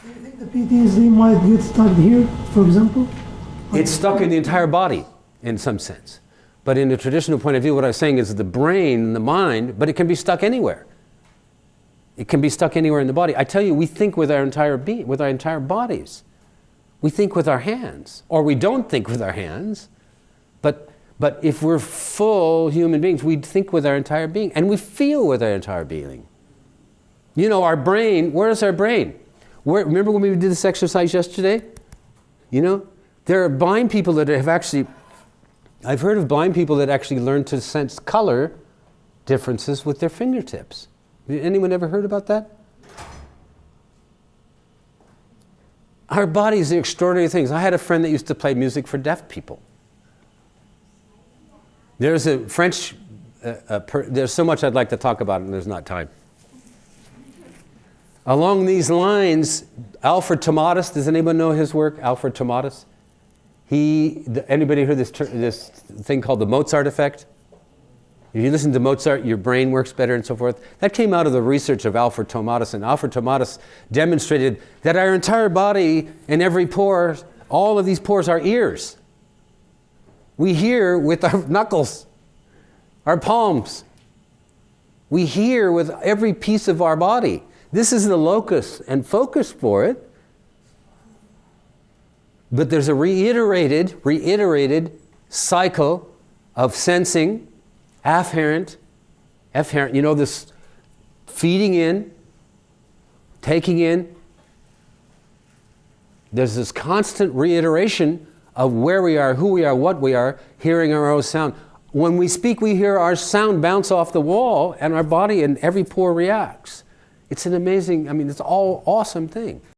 Do you think the PTSD might get stuck here, for example? It's stuck in the entire body, in some sense. But in the traditional point of view, what I was saying is the brain and the mind, but it can be stuck anywhere. It can be stuck anywhere in the body. I tell you, we think with our entire being, with our entire bodies. We think with our hands, or we don't think with our hands, but if we're full human beings, we think with our entire being, and we feel with our entire being. You know, our brain, where is our brain? Remember when we did this exercise yesterday? You know, there are blind people that have actually, I've heard of blind people that actually learn to sense color differences with their fingertips. Anyone ever heard about that? Our bodies are extraordinary things. I had a friend that used to play music for deaf people. There's a French, there's so much I'd like to talk about and there's not time. Along these lines, Alfred Tomatis, does anyone know his work, Alfred Tomatis? Anybody heard this thing called the Mozart effect? If you listen to Mozart, your brain works better and so forth. That came out of the research of Alfred Tomatis, and Alfred Tomatis demonstrated that our entire body and every pore, all of these pores are ears. We hear with our knuckles, our palms. We hear with every piece of our body. This is the locus and focus for it. But there's a reiterated cycle of sensing, afferent, you know, this feeding in, taking in. There's this constant reiteration of where we are, who we are, what we are, hearing our own sound. When we speak, we hear our sound bounce off the wall, and our body and every pore reacts. It's an amazing, I mean, it's all awesome thing.